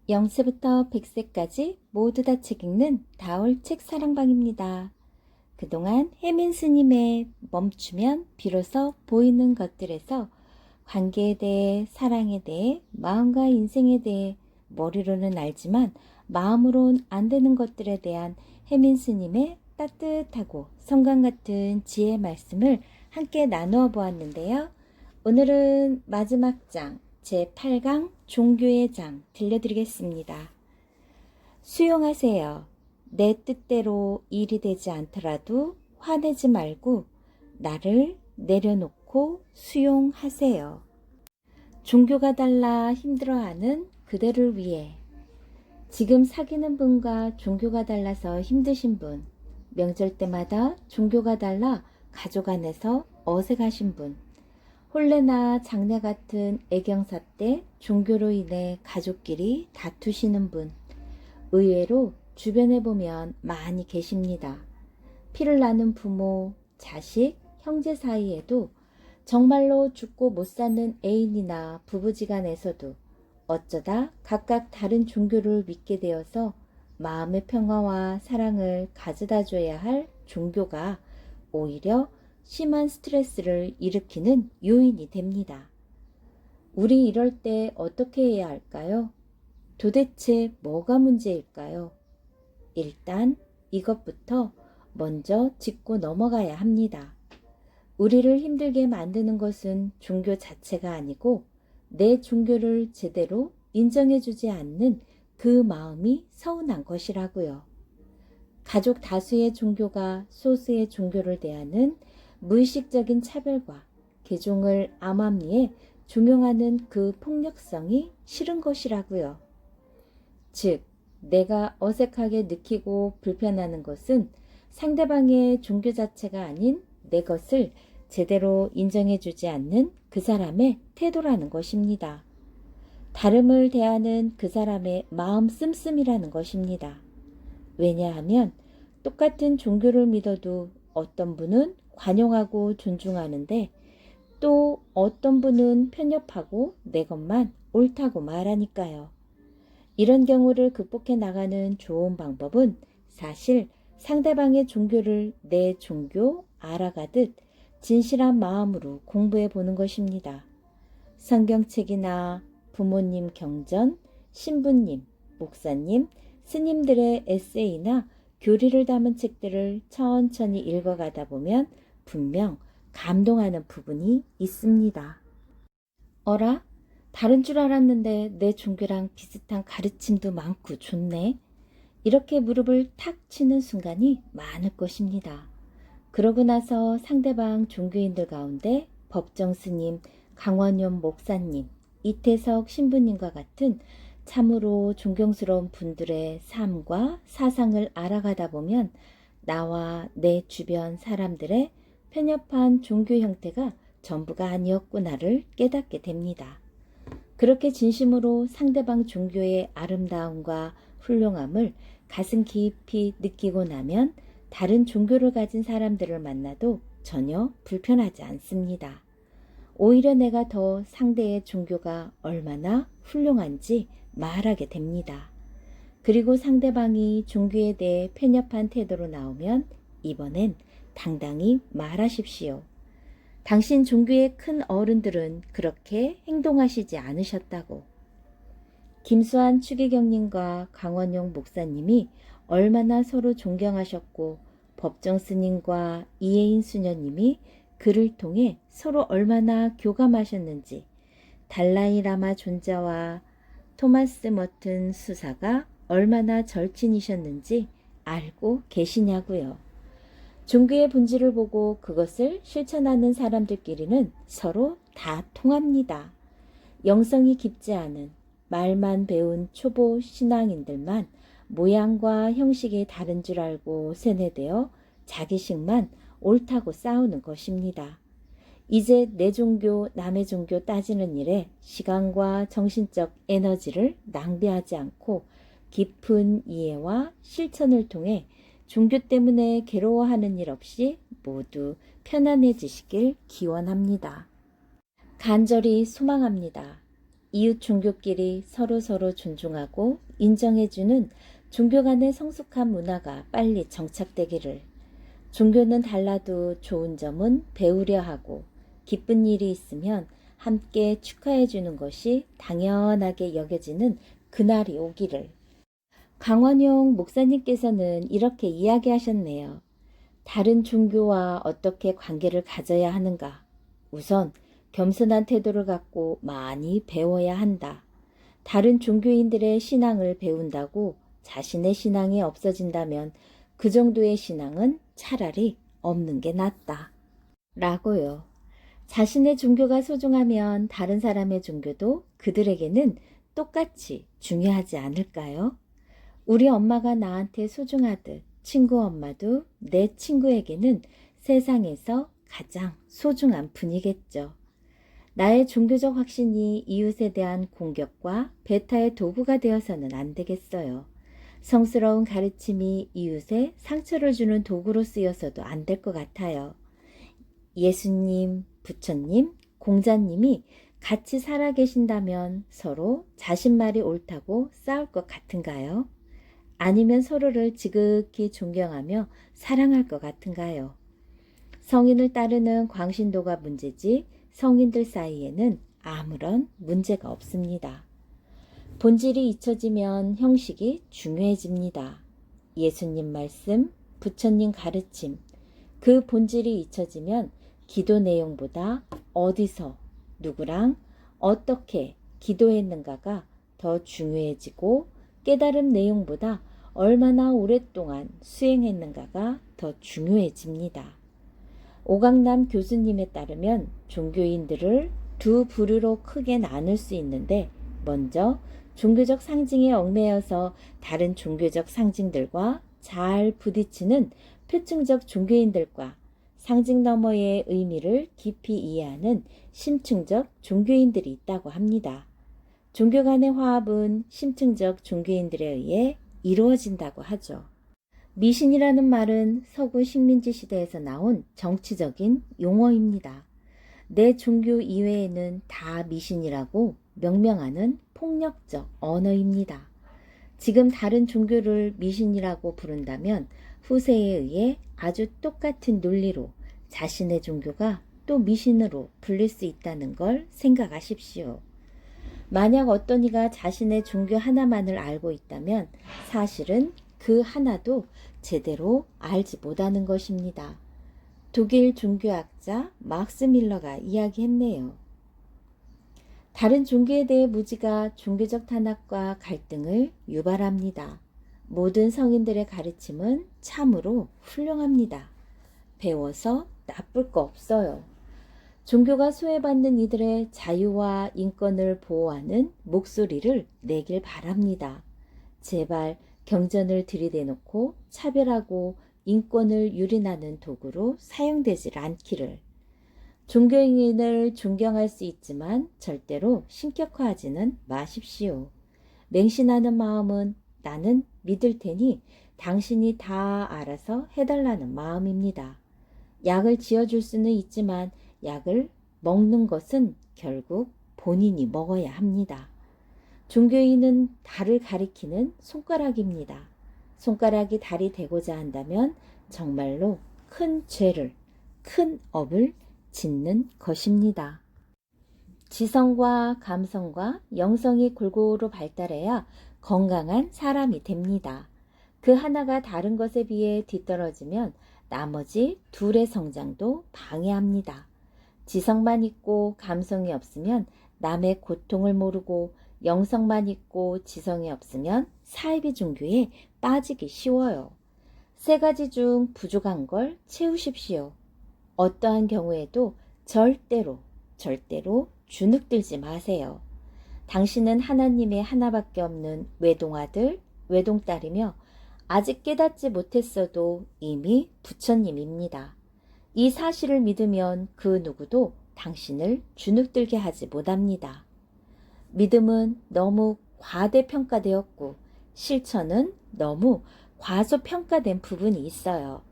0세부터 100세까지 모두 다 책 읽는 다올 책 사랑방입니다. 그동안 혜민 스님의 멈추면 비로소 보이는 것들에서 관계에 대해, 사랑에 대해, 마음과 인생에 대해 머리로는 알지만 마음으론 안 되는 것들에 대한 혜민 스님의 따뜻하고 성강 같은 지혜의 말씀을 함께 나누어 보았는데요. 오늘은 마지막 장 제8강 종교의 장 들려드리겠습니다. 수용하세요. 내 뜻대로 일이 되지 않더라도 화내지 말고 나를 내려놓고 수용하세요. 종교가 달라 힘들어하는 그대를 위해 지금 사귀는 분과 종교가 달라서 힘드신 분, 명절 때마다 종교가 달라 가족 안에서 어색하신 분, 혼례나 장례 같은 애경사 때 종교로 인해 가족끼리 다투시는 분, 의외로 주변에 보면 많이 계십니다. 피를 나눈 부모, 자식, 형제 사이에도 정말로 죽고 못 사는 애인이나 부부지간에서도 어쩌다 각각 다른 종교를 믿게 되어서 마음의 평화와 사랑을 가져다 줘야 할 종교가 오히려 심한 스트레스를 일으키는 요인이 됩니다. 우리 이럴 때 어떻게 해야 할까요? 도대체 뭐가 문제일까요? 일단 이것부터 먼저 짚고 넘어가야 합니다. 우리를 힘들게 만드는 것은 종교 자체가 아니고 내 종교를 제대로 인정해주지 않는 그 마음이 서운한 것이라고요. 가족 다수의 종교가 소수의 종교를 대하는 무의식적인 차별과 개종을 암암리에 조명하는 그 폭력성이 싫은 것이라고요. 즉, 내가 어색하게 느끼고 불편하는 것은 상대방의 종교 자체가 아닌 내 것을 제대로 인정해주지 않는 그 사람의 태도라는 것입니다. 다름을 대하는 그 사람의 마음 씀씀이라는 것입니다. 왜냐하면 똑같은 종교를 믿어도 어떤 분은 관용하고 존중하는데 또 어떤 분은 편협하고 내 것만 옳다고 말하니까요. 이런 경우를 극복해 나가는 좋은 방법은 사실 상대방의 종교를 내 종교 알아가듯 진실한 마음으로 공부해 보는 것입니다. 성경책이나 부모님 경전, 신부님, 목사님, 스님들의 에세이나 교리를 담은 책들을 천천히 읽어가다 보면 분명 감동하는 부분이 있습니다. 어라? 다른 줄 알았는데 내 종교랑 비슷한 가르침도 많고 좋네. 이렇게 무릎을 탁 치는 순간이 많을 것입니다. 그러고 나서 상대방 종교인들 가운데 법정 스님, 강원현 목사님, 이태석 신부님과 같은 참으로 존경스러운 분들의 삶과 사상을 알아가다 보면 나와 내 주변 사람들의 편협한 종교 형태가 전부가 아니었구나를 깨닫게 됩니다. 그렇게 진심으로 상대방 종교의 아름다움과 훌륭함을 가슴 깊이 느끼고 나면 다른 종교를 가진 사람들을 만나도 전혀 불편하지 않습니다. 오히려 내가 더 상대의 종교가 얼마나 훌륭한지 말하게 됩니다. 그리고 상대방이 종교에 대해 편협한 태도로 나오면 이번엔 당당히 말하십시오. 당신 종교의 큰 어른들은 그렇게 행동하시지 않으셨다고. 김수환 추기경님과 강원용 목사님이 얼마나 서로 존경하셨고 법정 스님과 이혜인 수녀님이 글을 통해 서로 얼마나 교감하셨는지 달라이 라마 존자와 토마스 머튼 수사가 얼마나 절친이셨는지 알고 계시냐고요. 종교의 본질을 보고 그것을 실천하는 사람들끼리는 서로 다 통합니다. 영성이 깊지 않은 말만 배운 초보 신앙인들만 모양과 형식이 다른 줄 알고 세뇌되어 자기식만 옳다고 싸우는 것입니다. 이제 내 종교, 남의 종교 따지는 일에 시간과 정신적 에너지를 낭비하지 않고 깊은 이해와 실천을 통해 종교 때문에 괴로워하는 일 없이 모두 편안해지시길 기원합니다. 간절히 소망합니다. 이웃 종교끼리 서로서로 존중하고 인정해주는 종교 간의 성숙한 문화가 빨리 정착되기를. 종교는 달라도 좋은 점은 배우려 하고 기쁜 일이 있으면 함께 축하해 주는 것이 당연하게 여겨지는 그날이 오기를. 강원용 목사님께서는 이렇게 이야기하셨네요. 다른 종교와 어떻게 관계를 가져야 하는가? 우선 겸손한 태도를 갖고 많이 배워야 한다. 다른 종교인들의 신앙을 배운다고 자신의 신앙이 없어진다면 그 정도의 신앙은 차라리 없는 게 낫다. 라고요. 자신의 종교가 소중하면 다른 사람의 종교도 그들에게는 똑같이 중요하지 않을까요? 우리 엄마가 나한테 소중하듯 친구 엄마도 내 친구에게는 세상에서 가장 소중한 분이겠죠. 나의 종교적 확신이 이웃에 대한 공격과 배타의 도구가 되어서는 안 되겠어요. 성스러운 가르침이 이웃에 상처를 주는 도구로 쓰여서도 안 될 것 같아요. 예수님, 부처님, 공자님이 같이 살아계신다면 서로 자신 말이 옳다고 싸울 것 같은가요? 아니면 서로를 지극히 존경하며 사랑할 것 같은가요? 성인을 따르는 광신도가 문제지 성인들 사이에는 아무런 문제가 없습니다. 본질이 잊혀지면 형식이 중요해집니다. 예수님 말씀, 부처님 가르침, 그 본질이 잊혀지면 기도 내용보다 어디서, 누구랑, 어떻게 기도했는가가 더 중요해지고 깨달음 내용보다 얼마나 오랫동안 수행했는가가 더 중요해집니다. 오강남 교수님에 따르면 종교인들을 두 부류로 크게 나눌 수 있는데, 먼저 종교적 상징에 얽매여서 다른 종교적 상징들과 잘 부딪히는 표층적 종교인들과 상징 너머의 의미를 깊이 이해하는 심층적 종교인들이 있다고 합니다. 종교 간의 화합은 심층적 종교인들에 의해 이루어진다고 하죠. 미신이라는 말은 서구 식민지 시대에서 나온 정치적인 용어입니다. 내 종교 이외에는 다 미신이라고 명명하는 폭력적 언어입니다. 지금 다른 종교를 미신이라고 부른다면 후세에 의해 아주 똑같은 논리로 자신의 종교가 또 미신으로 불릴 수 있다는 걸 생각하십시오. 만약 어떤 이가 자신의 종교 하나만을 알고 있다면 사실은 그 하나도 제대로 알지 못하는 것입니다. 독일 종교학자 막스 밀러가 이야기했네요. 다른 종교에 대해 무지가 종교적 탄압과 갈등을 유발합니다. 모든 성인들의 가르침은 참으로 훌륭합니다. 배워서 나쁠 거 없어요. 종교가 소외받는 이들의 자유와 인권을 보호하는 목소리를 내길 바랍니다. 제발 경전을 들이대놓고 차별하고 인권을 유린하는 도구로 사용되질 않기를. 종교인을 존경할 수 있지만 절대로 신격화하지는 마십시오. 맹신하는 마음은 나는 믿을 테니 당신이 다 알아서 해달라는 마음입니다. 약을 지어줄 수는 있지만 약을 먹는 것은 결국 본인이 먹어야 합니다. 종교인은 달을 가리키는 손가락입니다. 손가락이 달이 되고자 한다면 정말로 큰 죄를, 큰 업을 짓는 것입니다. 지성과 감성과 영성이 골고루 발달해야 건강한 사람이 됩니다. 그 하나가 다른 것에 비해 뒤떨어지면 나머지 둘의 성장도 방해합니다. 지성만 있고 감성이 없으면 남의 고통을 모르고 영성만 있고 지성이 없으면 사이비 종교에 빠지기 쉬워요. 세 가지 중 부족한 걸 채우십시오. 어떠한 경우에도 절대로 주눅들지 마세요. 당신은 하나님의 하나밖에 없는 외동아들, 외동딸이며 아직 깨닫지 못했어도 이미 부처님입니다. 이 사실을 믿으면 그 누구도 당신을 주눅들게 하지 못합니다. 믿음은 너무 과대평가되었고 실천은 너무 과소평가된 부분이 있어요.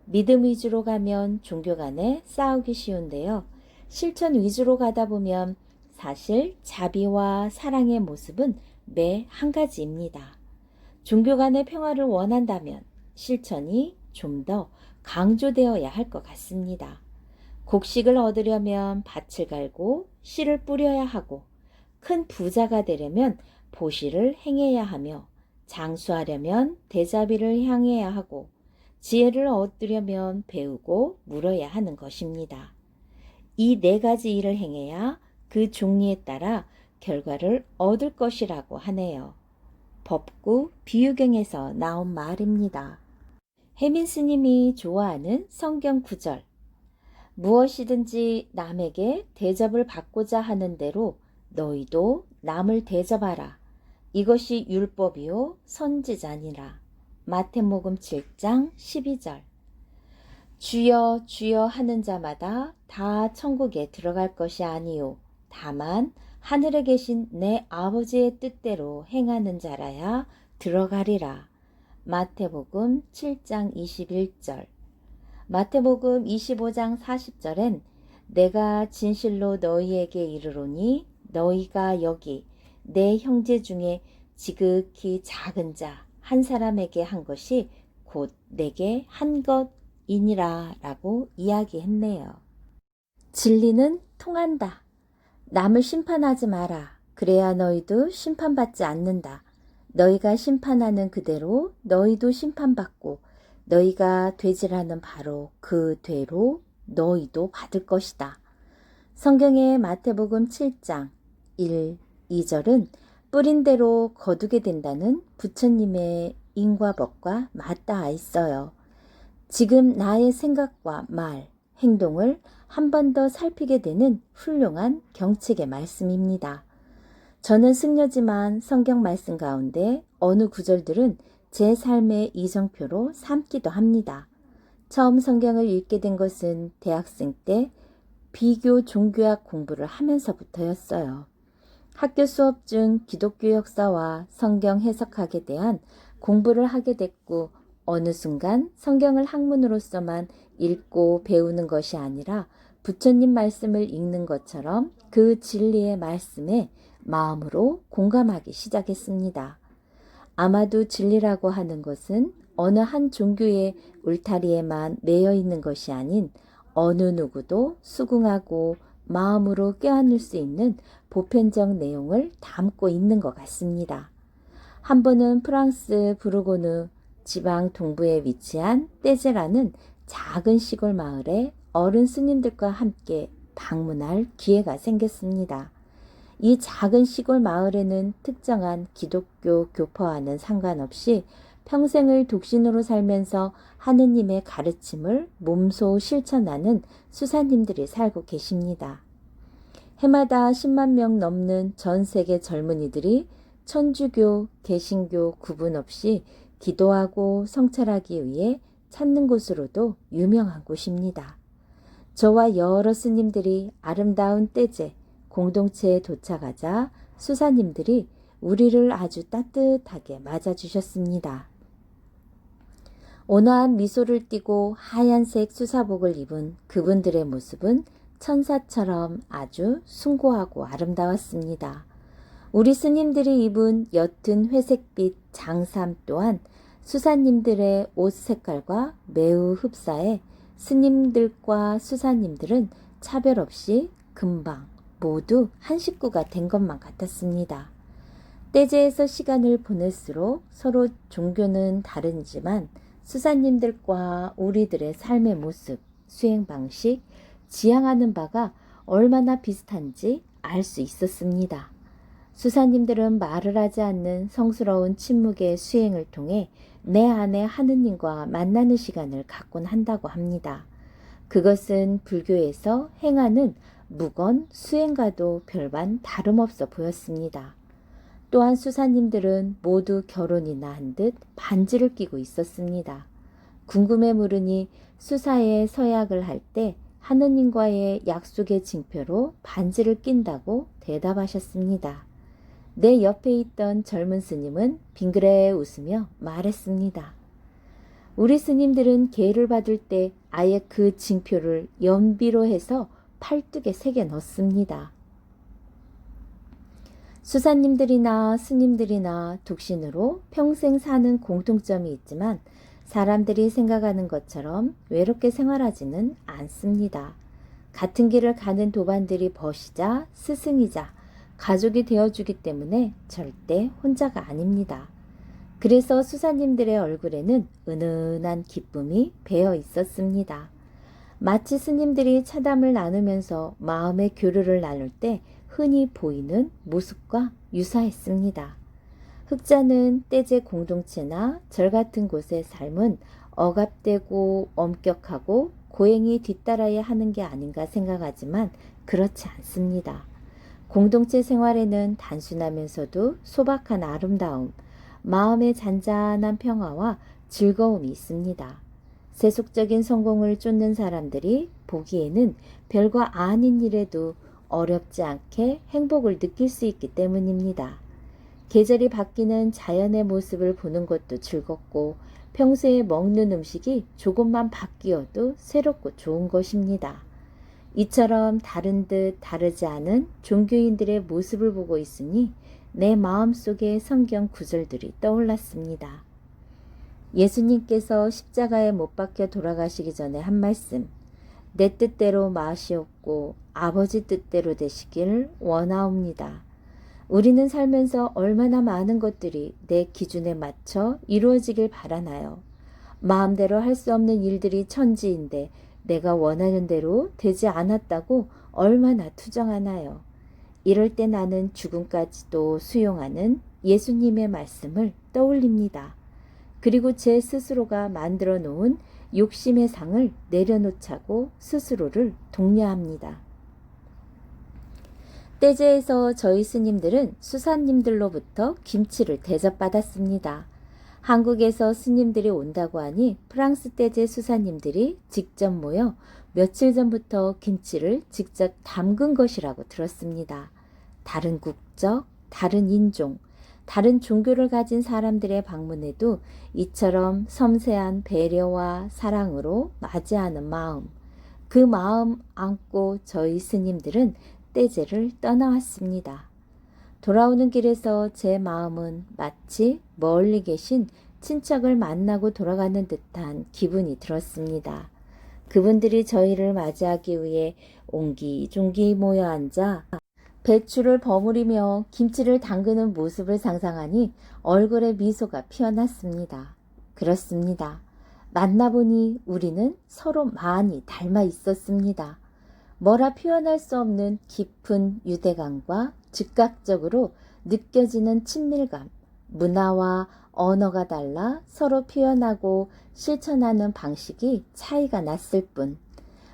믿음 위주로 가면 종교 간에 싸우기 쉬운데요. 실천 위주로 가다 보면 사실 자비와 사랑의 모습은 매 한 가지입니다. 종교 간의 평화를 원한다면 실천이 좀 더 강조되어야 할 것 같습니다. 곡식을 얻으려면 밭을 갈고 씨를 뿌려야 하고, 큰 부자가 되려면 보시를 행해야 하며, 장수하려면 대자비를 향해야 하고, 지혜를 얻으려면 배우고 물어야 하는 것입니다. 이 네 가지 일을 행해야 그 종리에 따라 결과를 얻을 것이라고 하네요. 법구 비유경에서 나온 말입니다. 혜민 스님이 좋아하는 성경 구절. 무엇이든지 남에게 대접을 받고자 하는 대로 너희도 남을 대접하라. 이것이 율법이요 선지자니라. 마태복음 7장 12절. 주여 주여 하는 자마다 다 천국에 들어갈 것이 아니요 다만 하늘에 계신 내 아버지의 뜻대로 행하는 자라야 들어가리라. 마태복음 7장 21절. 마태복음 25장 40절엔 내가 진실로 너희에게 이르노니 너희가 여기 내 형제 중에 지극히 작은 자 한 사람에게 한 것이 곧 내게 한 것이니라 라고 이야기했네요. 진리는 통한다. 남을 심판하지 마라. 그래야 너희도 심판받지 않는다. 너희가 심판하는 그대로 너희도 심판받고 너희가 되질하는 바로 그 되로 너희도 받을 것이다. 성경의 마태복음 7장 1, 2절은 뿌린 대로 거두게 된다는 부처님의 인과법과 맞닿아 있어요. 지금 나의 생각과 말, 행동을 한 번 더 살피게 되는 훌륭한 경책의 말씀입니다. 저는 승려지만 성경 말씀 가운데 어느 구절들은 제 삶의 이정표로 삼기도 합니다. 처음 성경을 읽게 된 것은 대학생 때 비교 종교학 공부를 하면서부터였어요. 학교 수업 중 기독교 역사와 성경 해석학에 대한 공부를 하게 됐고 어느 순간 성경을 학문으로서만 읽고 배우는 것이 아니라 부처님 말씀을 읽는 것처럼 그 진리의 말씀에 마음으로 공감하기 시작했습니다. 아마도 진리라고 하는 것은 어느 한 종교의 울타리에만 매여 있는 것이 아닌 어느 누구도 수긍하고 마음으로 껴안을 수 있는 보편적 내용을 담고 있는 것 같습니다. 한 번은 프랑스 부르고뉴 지방 동부에 위치한 떼제라는 작은 시골 마을에 어른 스님들과 함께 방문할 기회가 생겼습니다. 이 작은 시골 마을에는 특정한 기독교 교파와는 상관없이 평생을 독신으로 살면서 하느님의 가르침을 몸소 실천하는 수사님들이 살고 계십니다. 해마다 10만 명 넘는 전 세계 젊은이들이 천주교, 개신교 구분 없이 기도하고 성찰하기 위해 찾는 곳으로도 유명한 곳입니다. 저와 여러 스님들이 아름다운 떼제 공동체에 도착하자 수사님들이 우리를 아주 따뜻하게 맞아주셨습니다. 온화한 미소를 띠고 하얀색 수사복을 입은 그분들의 모습은 천사처럼 아주 숭고하고 아름다웠습니다. 우리 스님들이 입은 옅은 회색빛 장삼 또한 수사님들의 옷 색깔과 매우 흡사해 스님들과 수사님들은 차별 없이 금방 모두 한 식구가 된 것만 같았습니다. 떼제에서 시간을 보낼수록 서로 종교는 다르지만 수사님들과 우리들의 삶의 모습, 수행 방식, 지향하는 바가 얼마나 비슷한지 알 수 있었습니다. 수사님들은 말을 하지 않는 성스러운 침묵의 수행을 통해 내 안에 하느님과 만나는 시간을 갖곤 한다고 합니다. 그것은 불교에서 행하는 무건 수행과도 별반 다름없어 보였습니다. 또한 수사님들은 모두 결혼이나 한 듯 반지를 끼고 있었습니다. 궁금해 물으니 수사에 서약을 할 때 하느님과의 약속의 징표로 반지를 낀다고 대답하셨습니다. 내 옆에 있던 젊은 스님은 빙그레 웃으며 말했습니다. 우리 스님들은 계를 받을 때 아예 그 징표를 연비로 해서 팔뚝에 새겨 넣습니다. 수사님들이나 스님들이나 독신으로 평생 사는 공통점이 있지만 사람들이 생각하는 것처럼 외롭게 생활하지는 않습니다. 같은 길을 가는 도반들이 벗이자 스승이자 가족이 되어주기 때문에 절대 혼자가 아닙니다. 그래서 수사님들의 얼굴에는 은은한 기쁨이 배어 있었습니다. 마치 스님들이 차담을 나누면서 마음의 교류를 나눌 때 흔히 보이는 모습과 유사했습니다. 흑자는 떼제 공동체나 절 같은 곳의 삶은 억압되고 엄격하고 고행이 뒤따라야 하는 게 아닌가 생각하지만 그렇지 않습니다. 공동체 생활에는 단순하면서도 소박한 아름다움, 마음의 잔잔한 평화와 즐거움이 있습니다. 세속적인 성공을 쫓는 사람들이 보기에는 별거 아닌 일에도 어렵지 않게 행복을 느낄 수 있기 때문입니다. 계절이 바뀌는 자연의 모습을 보는 것도 즐겁고 평소에 먹는 음식이 조금만 바뀌어도 새롭고 좋은 것입니다. 이처럼 다른 듯 다르지 않은 종교인들의 모습을 보고 있으니 내 마음속에 성경 구절들이 떠올랐습니다. 예수님께서 십자가에 못 박혀 돌아가시기 전에 한 말씀, 내 뜻대로 마시옵고 아버지 뜻대로 되시길 원하옵니다. 우리는 살면서 얼마나 많은 것들이 내 기준에 맞춰 이루어지길 바라나요. 마음대로 할 수 없는 일들이 천지인데 내가 원하는 대로 되지 않았다고 얼마나 투정하나요. 이럴 때 나는 죽음까지도 수용하는 예수님의 말씀을 떠올립니다. 그리고 제 스스로가 만들어 놓은 욕심의 상을 내려놓자고 스스로를 독려합니다. 떼제에서 저희 스님들은 수사님들로부터 김치를 대접받았습니다. 한국에서 스님들이 온다고 하니 프랑스 떼제 수사님들이 직접 모여 며칠 전부터 김치를 직접 담근 것이라고 들었습니다. 다른 국적, 다른 인종, 다른 종교를 가진 사람들의 방문에도 이처럼 섬세한 배려와 사랑으로 맞이하는 마음, 그 마음 안고 저희 스님들은 떼제를 떠나왔습니다. 돌아오는 길에서 제 마음은 마치 멀리 계신 친척을 만나고 돌아가는 듯한 기분이 들었습니다. 그분들이 저희를 맞이하기 위해 옹기종기 모여 앉아 배추를 버무리며 김치를 담그는 모습을 상상하니 얼굴에 미소가 피어났습니다. 그렇습니다. 만나보니 우리는 서로 많이 닮아 있었습니다. 뭐라 표현할 수 없는 깊은 유대감과 즉각적으로 느껴지는 친밀감, 문화와 언어가 달라 서로 표현하고 실천하는 방식이 차이가 났을 뿐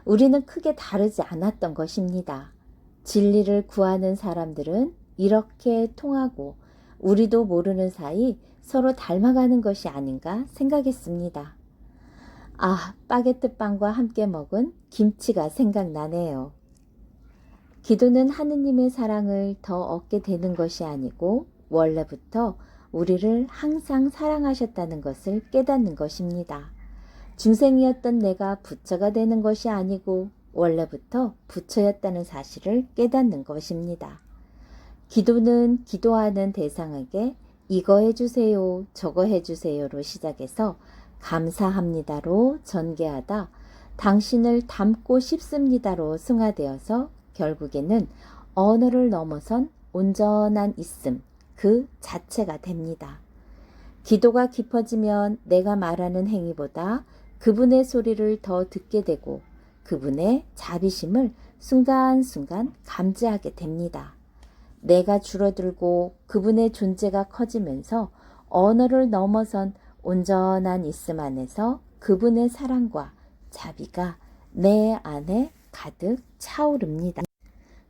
우리는 크게 다르지 않았던 것입니다. 진리를 구하는 사람들은 이렇게 통하고 우리도 모르는 사이 서로 닮아가는 것이 아닌가 생각했습니다. 아, 바게트빵과 함께 먹은 김치가 생각나네요. 기도는 하느님의 사랑을 더 얻게 되는 것이 아니고 원래부터 우리를 항상 사랑하셨다는 것을 깨닫는 것입니다. 중생이었던 내가 부처가 되는 것이 아니고 원래부터 부처였다는 사실을 깨닫는 것입니다. 기도는 기도하는 대상에게 이거 해주세요, 저거 해주세요로 시작해서 감사합니다로 전개하다 당신을 닮고 싶습니다로 승화되어서 결국에는 언어를 넘어선 온전한 있음 그 자체가 됩니다. 기도가 깊어지면 내가 말하는 행위보다 그분의 소리를 더 듣게 되고 그분의 자비심을 순간순간 감지하게 됩니다. 내가 줄어들고 그분의 존재가 커지면서 언어를 넘어선 온전한 있음 안에서 그분의 사랑과 자비가 내 안에 가득 차오릅니다.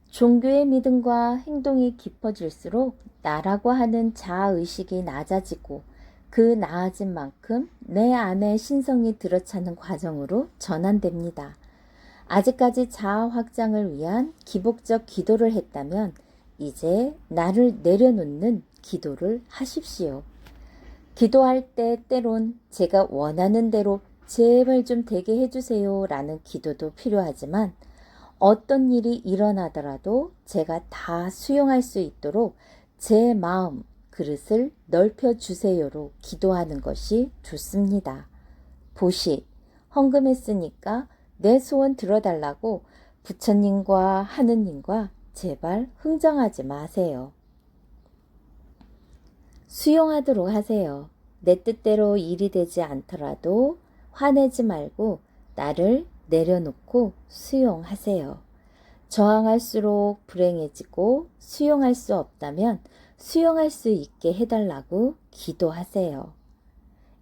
종교의 믿음과 행동이 깊어질수록 나라고 하는 자아의식이 낮아지고 그 나아진 만큼 내 안에 신성이 들어차는 과정으로 전환됩니다. 아직까지 자아 확장을 위한 기복적 기도를 했다면 이제 나를 내려놓는 기도를 하십시오. 기도할 때 때론 제가 원하는 대로 제발 좀 되게 해주세요 라는 기도도 필요하지만 어떤 일이 일어나더라도 제가 다 수용할 수 있도록 제 마음 그릇을 넓혀주세요로 기도하는 것이 좋습니다. 보시, 헌금했으니까 내 소원 들어달라고 부처님과 하느님과 제발 흥정하지 마세요. 수용하도록 하세요. 내 뜻대로 일이 되지 않더라도 화내지 말고 나를 내려놓고 수용하세요. 저항할수록 불행해지고 수용할 수 없다면 수용할 수 있게 해달라고 기도하세요.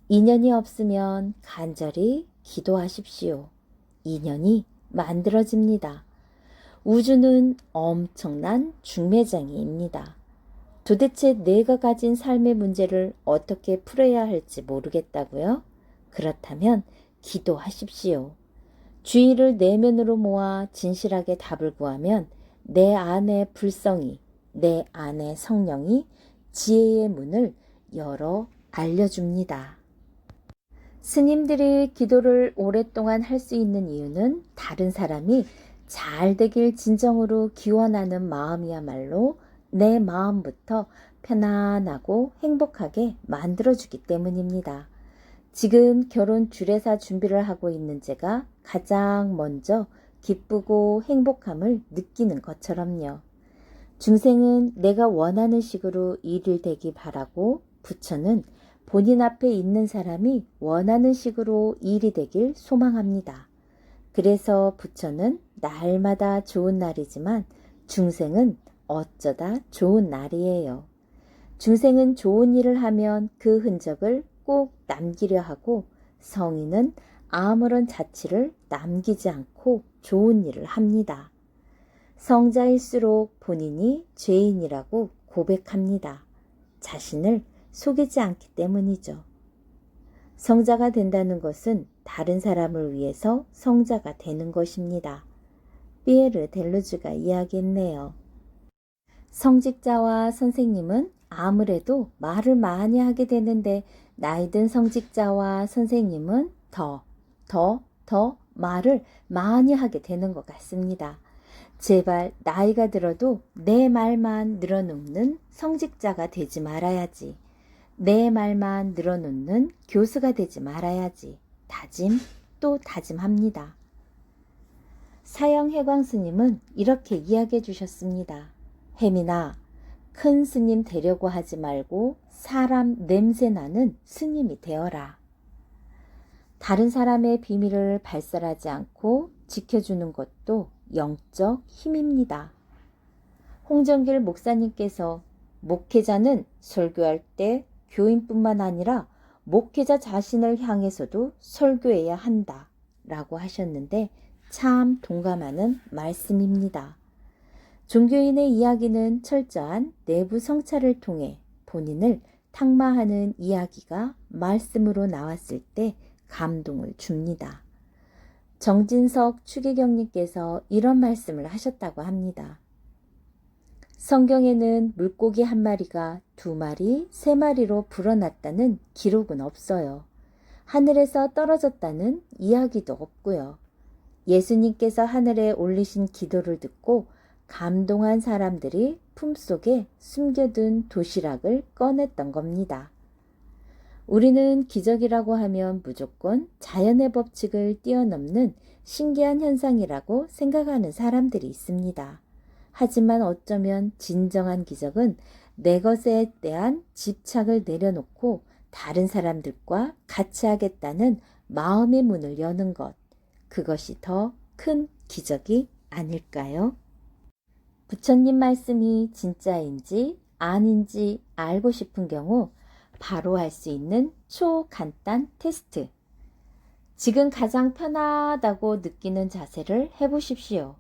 인연이 없으면 간절히 기도하십시오. 인연이 만들어집니다. 우주는 엄청난 중매장이입니다. 도대체 내가 가진 삶의 문제를 어떻게 풀어야 할지 모르겠다고요? 그렇다면 기도하십시오. 주의를 내면으로 모아 진실하게 답을 구하면 내 안의 불성이, 내 안의 성령이 지혜의 문을 열어 알려줍니다. 스님들이 기도를 오랫동안 할 수 있는 이유는 다른 사람이 잘 되길 진정으로 기원하는 마음이야말로 내 마음부터 편안하고 행복하게 만들어주기 때문입니다. 지금 결혼 주례사 준비를 하고 있는 제가 가장 먼저 기쁘고 행복함을 느끼는 것처럼요. 중생은 내가 원하는 식으로 일이 되기 바라고 부처는 본인 앞에 있는 사람이 원하는 식으로 일이 되길 소망합니다. 그래서 부처는 날마다 좋은 날이지만 중생은 어쩌다 좋은 날이에요. 중생은 좋은 일을 하면 그 흔적을 꼭 남기려 하고 성인은 아무런 자취를 남기지 않고 좋은 일을 합니다. 성자일수록 본인이 죄인이라고 고백합니다. 자신을 속이지 않기 때문이죠. 성자가 된다는 것은 다른 사람을 위해서 성자가 되는 것입니다. 피에르 델루즈가 이야기했네요. 성직자와 선생님은 아무래도 말을 많이 하게 되는데 나이 든 성직자와 선생님은 더 말을 많이 하게 되는 것 같습니다. 제발 나이가 들어도 내 말만 늘어놓는 성직자가 되지 말아야지. 내 말만 늘어놓는 교수가 되지 말아야지. 다짐 또 다짐합니다. 사형해광 스님은 이렇게 이야기해 주셨습니다. 혜민아, 큰 스님 되려고 하지 말고 사람 냄새나는 스님이 되어라. 다른 사람의 비밀을 발설하지 않고 지켜주는 것도 영적 힘입니다. 홍정길 목사님께서 목회자는 설교할 때 교인뿐만 아니라 목회자 자신을 향해서도 설교해야 한다 라고 하셨는데 참 동감하는 말씀입니다. 종교인의 이야기는 철저한 내부 성찰을 통해 본인을 탁마하는 이야기가 말씀으로 나왔을 때 감동을 줍니다. 정진석 추기경님께서 이런 말씀을 하셨다고 합니다. 성경에는 물고기 한 마리가 2마리, 3마리로 불어났다는 기록은 없어요. 하늘에서 떨어졌다는 이야기도 없고요. 예수님께서 하늘에 올리신 기도를 듣고 감동한 사람들이 품속에 숨겨둔 도시락을 꺼냈던 겁니다. 우리는 기적이라고 하면 무조건 자연의 법칙을 뛰어넘는 신기한 현상이라고 생각하는 사람들이 있습니다. 하지만 어쩌면 진정한 기적은 내 것에 대한 집착을 내려놓고 다른 사람들과 같이 하겠다는 마음의 문을 여는 것, 그것이 더 큰 기적이 아닐까요? 부처님 말씀이 진짜인지 아닌지 알고 싶은 경우 바로 할 수 있는 초간단 테스트. 지금 가장 편하다고 느끼는 자세를 해보십시오.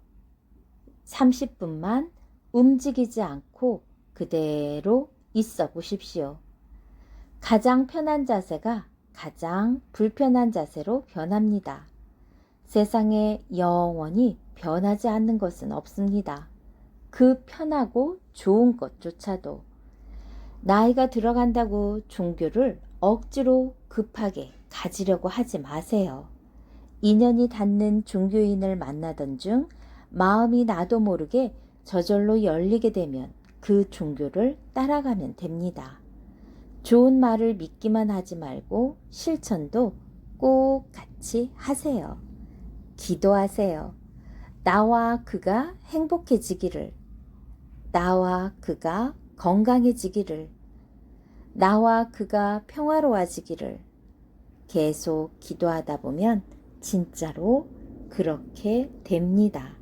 30분만 움직이지 않고 그대로 있어 보십시오. 가장 편한 자세가 가장 불편한 자세로 변합니다. 세상에 영원히 변하지 않는 것은 없습니다. 그 편하고 좋은 것조차도. 나이가 들어간다고 종교를 억지로 급하게 가지려고 하지 마세요. 인연이 닿는 종교인을 만나던 중 마음이 나도 모르게 저절로 열리게 되면 그 종교를 따라가면 됩니다. 좋은 말을 믿기만 하지 말고 실천도 꼭 같이 하세요. 기도하세요. 나와 그가 행복해지기를, 나와 그가 건강해지기를, 나와 그가 평화로워지기를 계속 기도하다 보면 진짜로 그렇게 됩니다.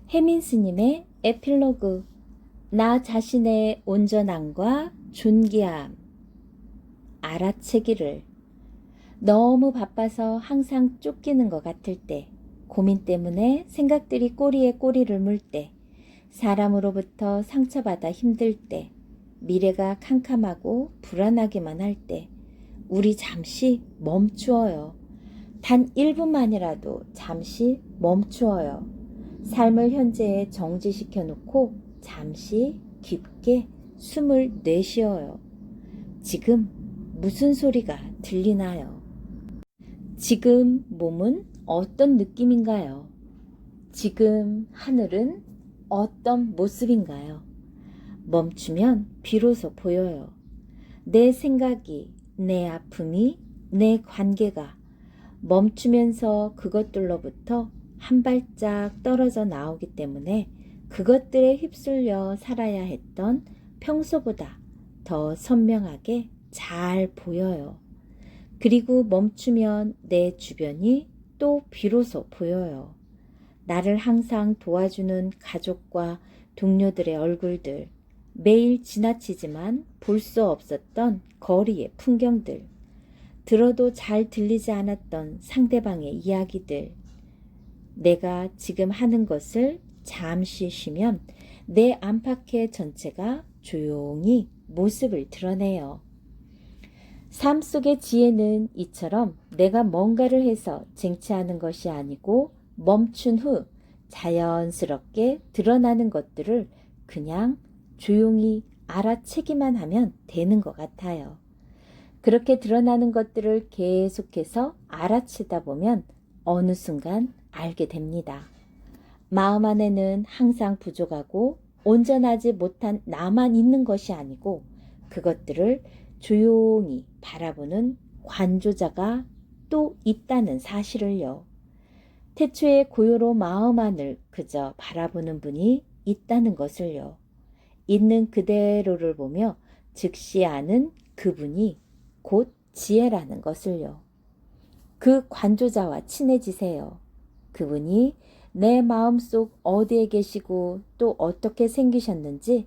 혜민 스님의 에필로그. 나 자신의 온전함과 존귀함 알아채기를. 너무 바빠서 항상 쫓기는 것 같을 때, 고민 때문에 생각들이 꼬리에 꼬리를 물 때, 사람으로부터 상처받아 힘들 때, 미래가 캄캄하고 불안하기만 할 때, 우리 잠시 멈추어요. 단 1분만이라도 잠시 멈추어요. 삶을 현재에 정지시켜 놓고 잠시 깊게 숨을 내쉬어요. 지금 무슨 소리가 들리나요? 지금 몸은 어떤 느낌인가요? 지금 하늘은 어떤 모습인가요? 멈추면 비로소 보여요. 내 생각이, 내 아픔이, 내 관계가 멈추면서 그것들로부터 한 발짝 떨어져 나오기 때문에 그것들에 휩쓸려 살아야 했던 평소보다 더 선명하게 잘 보여요. 그리고 멈추면 내 주변이 또 비로소 보여요. 나를 항상 도와주는 가족과 동료들의 얼굴들, 매일 지나치지만 볼 수 없었던 거리의 풍경들, 들어도 잘 들리지 않았던 상대방의 이야기들, 내가 지금 하는 것을 잠시 쉬면 내 안팎의 전체가 조용히 모습을 드러내요. 삶 속의 지혜는 이처럼 내가 뭔가를 해서 쟁취하는 것이 아니고 멈춘 후 자연스럽게 드러나는 것들을 그냥 조용히 알아채기만 하면 되는 것 같아요. 그렇게 드러나는 것들을 계속해서 알아채다 보면 어느 순간 알게 됩니다. 마음 안에는 항상 부족하고 온전하지 못한 나만 있는 것이 아니고 그것들을 조용히 바라보는 관조자가 또 있다는 사실을요. 태초에 고요로 마음 안을 그저 바라보는 분이 있다는 것을요. 있는 그대로를 보며 즉시 아는 그분이 곧 지혜라는 것을요. 그 관조자와 친해지세요. 그분이 내 마음속 어디에 계시고 또 어떻게 생기셨는지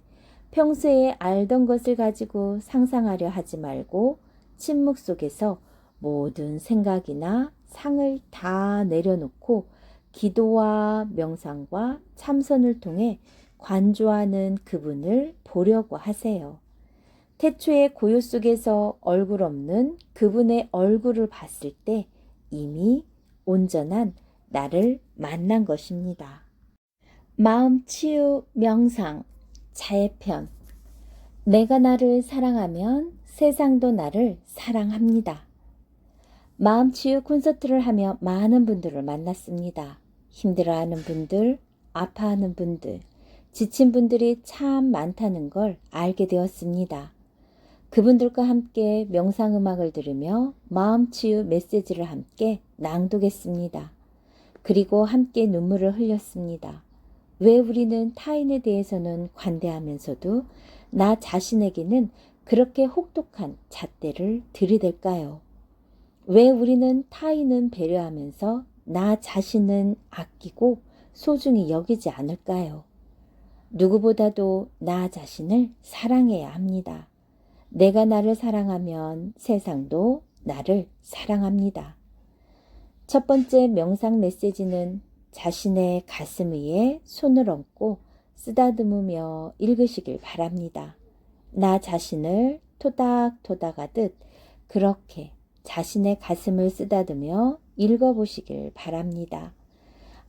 평소에 알던 것을 가지고 상상하려 하지 말고 침묵 속에서 모든 생각이나 상을 다 내려놓고 기도와 명상과 참선을 통해 관조하는 그분을 보려고 하세요. 태초의 고요 속에서 얼굴 없는 그분의 얼굴을 봤을 때 이미 온전한 나를 만난 것입니다. 마음 치유 명상 자해편. 내가 나를 사랑하면 세상도 나를 사랑합니다. 마음 치유 콘서트를 하며 많은 분들을 만났습니다. 힘들어하는 분들, 아파하는 분들, 지친 분들이 참 많다는 걸 알게 되었습니다. 그분들과 함께 명상음악을 들으며 마음치유 메시지를 함께 낭독했습니다. 그리고 함께 눈물을 흘렸습니다. 왜 우리는 타인에 대해서는 관대하면서도 나 자신에게는 그렇게 혹독한 잣대를 들이댈까요? 왜 우리는 타인은 배려하면서 나 자신은 아끼고 소중히 여기지 않을까요? 누구보다도 나 자신을 사랑해야 합니다. 내가 나를 사랑하면 세상도 나를 사랑합니다. 첫 번째 명상 메시지는 자신의 가슴 위에 손을 얹고 쓰다듬으며 읽으시길 바랍니다. 나 자신을 토닥토닥 하듯 그렇게 자신의 가슴을 쓰다듬으며 읽어보시길 바랍니다.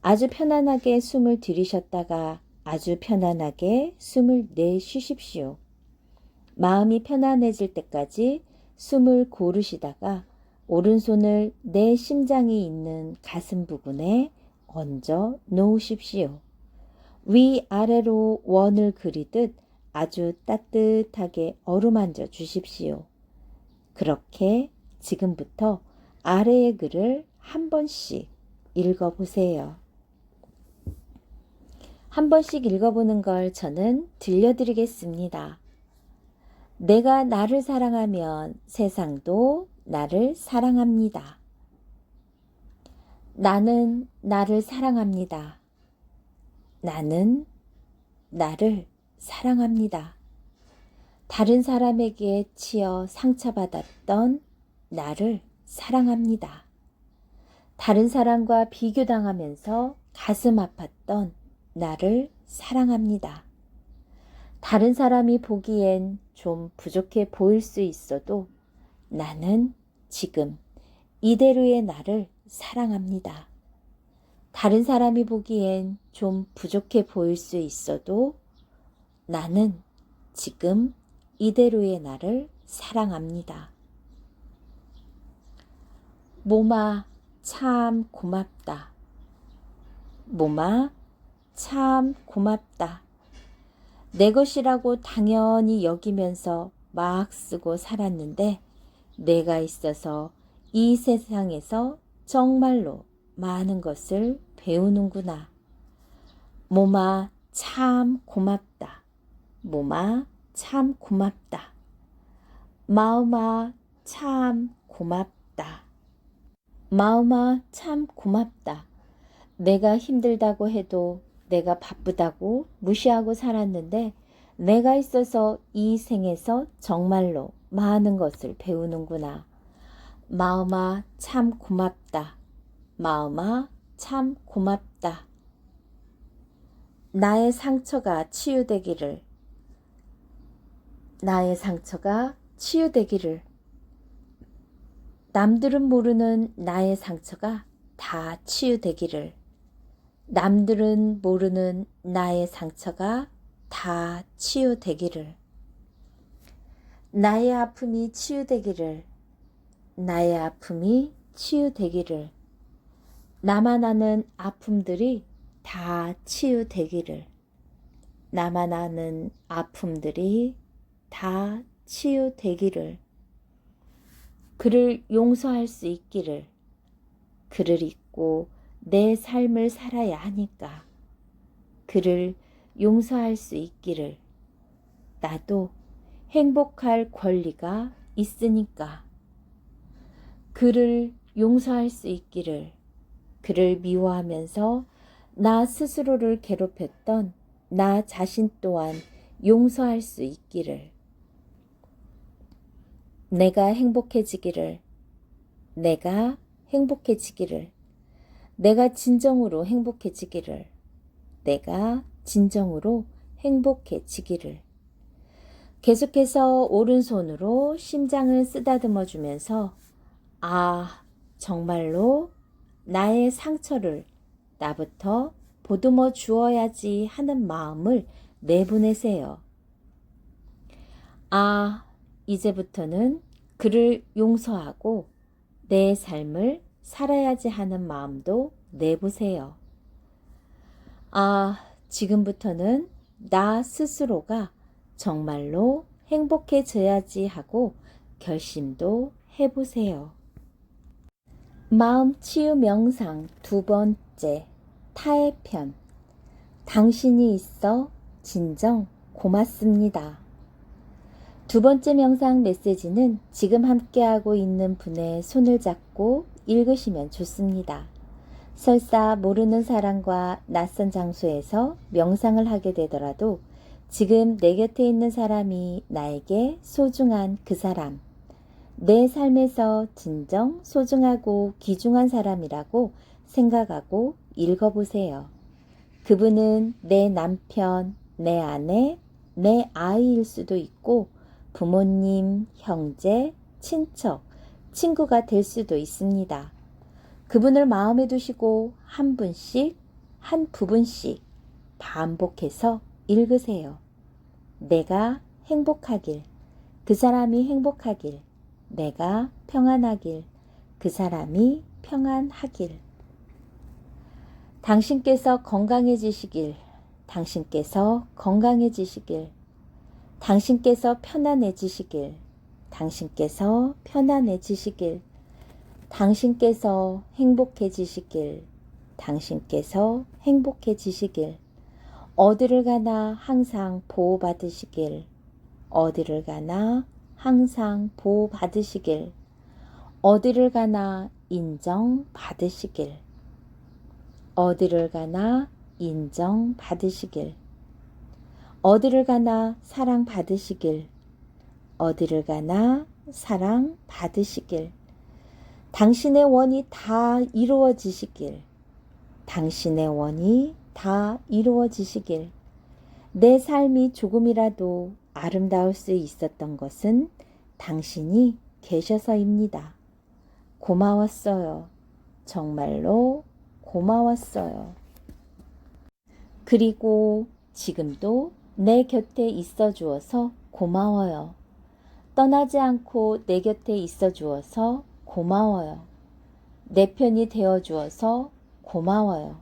아주 편안하게 숨을 들이셨다가 아주 편안하게 숨을 내쉬십시오. 마음이 편안해질 때까지 숨을 고르시다가 오른손을 내 심장이 있는 가슴 부분에 얹어 놓으십시오. 위아래로 원을 그리듯 아주 따뜻하게 어루만져 주십시오. 그렇게 지금부터 아래의 글을 한 번씩 읽어보세요. 한 번씩 읽어보는 걸 저는 들려드리겠습니다. 내가 나를 사랑하면 세상도 나를 사랑합니다. 나는 나를 사랑합니다. 나는 나를 사랑합니다. 다른 사람에게 치여 상처받았던 나를 사랑합니다. 다른 사람과 비교당하면서 가슴 아팠던 나를 사랑합니다. 다른 사람이 보기엔 좀 부족해 보일 수 있어도 나는 지금 이대로의 나를 사랑합니다. 다른 사람이 보기엔 좀 부족해 보일 수 있어도 나는 지금 이대로의 나를 사랑합니다. 몸아, 참 고맙다. 몸아, 참 고맙다. 내 것이라고 당연히 여기면서 막 쓰고 살았는데 내가 있어서 이 세상에서 정말로 많은 것을 배우는구나. 몸아, 참 고맙다. 몸아, 참 고맙다. 마음아, 참 고맙다. 마음아, 참 고맙다. 내가 힘들다고 해도 내가 바쁘다고 무시하고 살았는데 내가 있어서 이 생에서 정말로 많은 것을 배우는구나. 마음아, 참 고맙다. 마음아, 참 고맙다. 나의 상처가 치유되기를. 나의 상처가 치유되기를. 남들은 모르는 나의 상처가 다 치유되기를. 남들은 모르는 나의 상처가 다 치유되기를. 나의 아픔이 치유되기를. 나의 아픔이 치유되기를. 나만 아는 아픔들이 다 치유되기를. 나만 아는 아픔들이 다 치유되기를. 그를 용서할 수 있기를. 그를 잊고 내 삶을 살아야 하니까 그를 용서할 수 있기를. 나도 행복할 권리가 있으니까 그를 용서할 수 있기를. 그를 미워하면서 나 스스로를 괴롭혔던 나 자신 또한 용서할 수 있기를. 내가 행복해지기를. 내가 행복해지기를. 내가 진정으로 행복해지기를. 내가 진정으로 행복해지기를. 계속해서 오른손으로 심장을 쓰다듬어 주면서 아, 정말로 나의 상처를 나부터 보듬어 주어야지 하는 마음을 내보내세요. 아, 이제부터는 그를 용서하고 내 삶을 살아야지 하는 마음도 내보세요. 아, 지금부터는 나 스스로가 정말로 행복해져야지 하고 결심도 해보세요. 마음 치유 명상 두 번째, 타의 편. 당신이 있어 진정 고맙습니다. 두 번째 명상 메시지는 지금 함께하고 있는 분의 손을 잡고 읽으시면 좋습니다. 설사 모르는 사람과 낯선 장소에서 명상을 하게 되더라도 지금 내 곁에 있는 사람이 나에게 소중한 그 사람, 내 삶에서 진정 소중하고 귀중한 사람이라고 생각하고 읽어보세요. 그분은 내 남편, 내 아내, 내 아이일 수도 있고 부모님, 형제, 친척, 친구가 될 수도 있습니다. 그분을 마음에 두시고 한 분씩, 한 부분씩 반복해서 읽으세요. 내가 행복하길, 그 사람이 행복하길, 내가 평안하길, 그 사람이 평안하길. 당신께서 건강해지시길, 당신께서 건강해지시길, 당신께서 편안해지시길, 당신께서 편안해지시길, 당신께서 행복해지시길, 당신께서 행복해지시길, 어디를 가나 항상 보호받으시길, 어디를 가나 항상 보호받으시길, 어디를 가나 인정받으시길, 어디를 가나 인정받으시길, 어디를 가나 사랑받으시길, 어디를 가나 사랑받으시길, 당신의 원이 다 이루어지시길, 당신의 원이 다 이루어지시길, 내 삶이 조금이라도 아름다울 수 있었던 것은 당신이 계셔서입니다. 고마웠어요. 정말로 고마웠어요. 그리고 지금도 내 곁에 있어 주어서 고마워요. 떠나지 않고 내 곁에 있어 주어서 고마워요. 내 편이 되어 주어서 고마워요.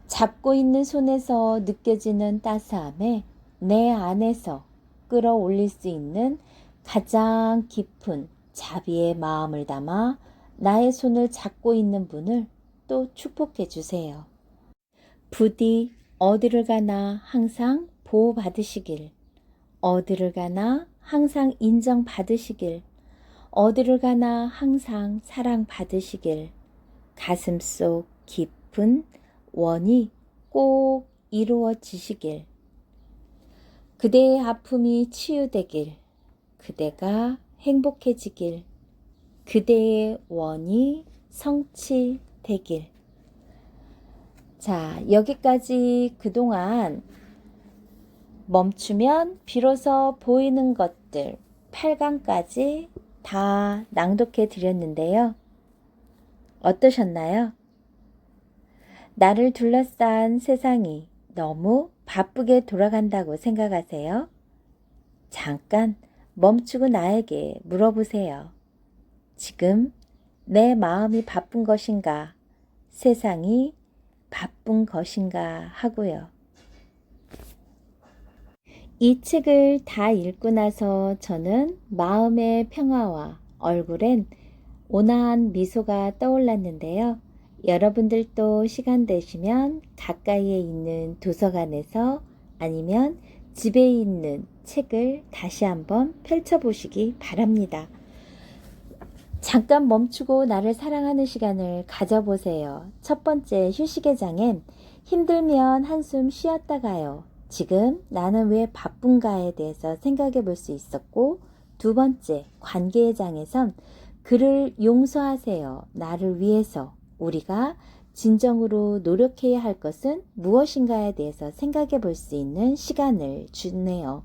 잡고 있는 손에서 느껴지는 따스함에 내 안에서 끌어올릴 수 있는 가장 깊은 자비의 마음을 담아 나의 손을 잡고 있는 분을 또 축복해 주세요. 부디 어디를 가나 항상 보호받으시길, 어디를 가나 항상 인정받으시길, 어디를 가나 항상 사랑받으시길, 가슴속 깊은 원이 꼭 이루어지시길, 그대의 아픔이 치유되길, 그대가 행복해지길, 그대의 원이 성취되길. 자, 여기까지 그동안 멈추면 비로소 보이는 것들 8강까지 다 낭독해 드렸는데요. 어떠셨나요? 나를 둘러싼 세상이 너무 바쁘게 돌아간다고 생각하세요? 잠깐 멈추고 나에게 물어보세요. 지금 내 마음이 바쁜 것인가? 세상이 바쁜 것인가 하고요. 이 책을 다 읽고 나서 저는 마음의 평화와 얼굴엔 온화한 미소가 떠올랐는데요. 여러분들도 시간 되시면 가까이에 있는 도서관에서 아니면 집에 있는 책을 다시 한번 펼쳐보시기 바랍니다. 잠깐 멈추고 나를 사랑하는 시간을 가져보세요. 첫 번째 휴식의 장엔 힘들면 한숨 쉬었다 가요. 지금 나는 왜 바쁜가에 대해서 생각해 볼 수 있었고, 두 번째 관계의 장에선 그를 용서하세요. 나를 위해서 우리가 진정으로 노력해야 할 것은 무엇인가에 대해서 생각해 볼 수 있는 시간을 주네요.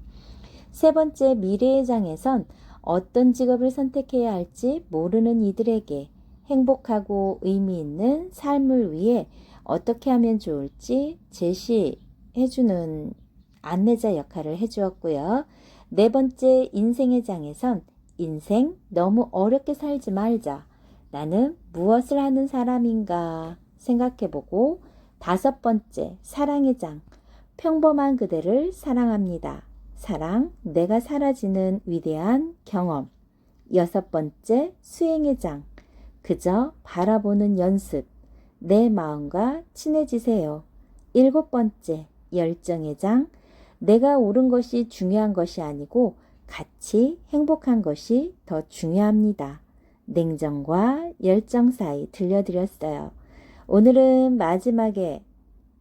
세 번째 미래의 장에선 어떤 직업을 선택해야 할지 모르는 이들에게 행복하고 의미 있는 삶을 위해 어떻게 하면 좋을지 제시해주는 안내자 역할을 해주었고요. 네 번째 인생의 장에선 인생 너무 어렵게 살지 말자. 나는 무엇을 하는 사람인가 생각해보고, 다섯 번째 사랑의 장, 평범한 그대를 사랑합니다. 사랑, 내가 사라지는 위대한 경험. 여섯 번째 수행의 장, 그저 바라보는 연습, 내 마음과 친해지세요. 일곱 번째 열정의 장, 내가 옳은 것이 중요한 것이 아니고 같이 행복한 것이 더 중요합니다. 냉정과 열정 사이 들려드렸어요. 오늘은 마지막에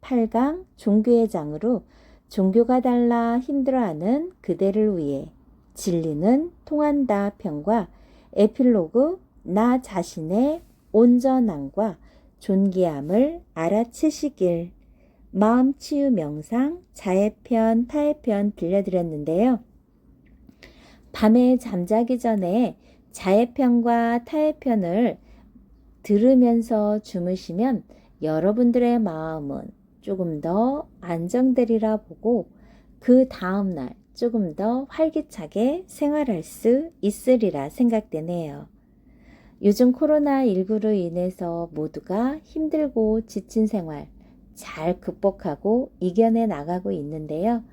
8강 종교의 장으로 종교가 달라 힘들어하는 그대를 위해 진리는 통한다 편과 에필로그 나 자신의 온전함과 존귀함을 알아채시길, 마음치유 명상 자해편 타해편 들려드렸는데요. 밤에 잠자기 전에 자해편과 타해편을 들으면서 주무시면 여러분들의 마음은 조금 더 안정되리라 보고 그 다음날 조금 더 활기차게 생활할 수 있으리라 생각되네요. 요즘 코로나19로 인해서 모두가 힘들고 지친 생활 잘 극복하고 이겨내 나가고 있는데요.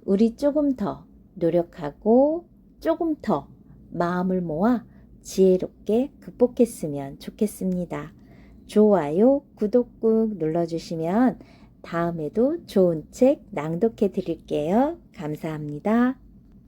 우리 조금 더 노력하고 조금 더 마음을 모아 지혜롭게 극복했으면 좋겠습니다. 좋아요, 구독 꾹 눌러주시면 다음에도 좋은 책 낭독해 드릴게요. 감사합니다.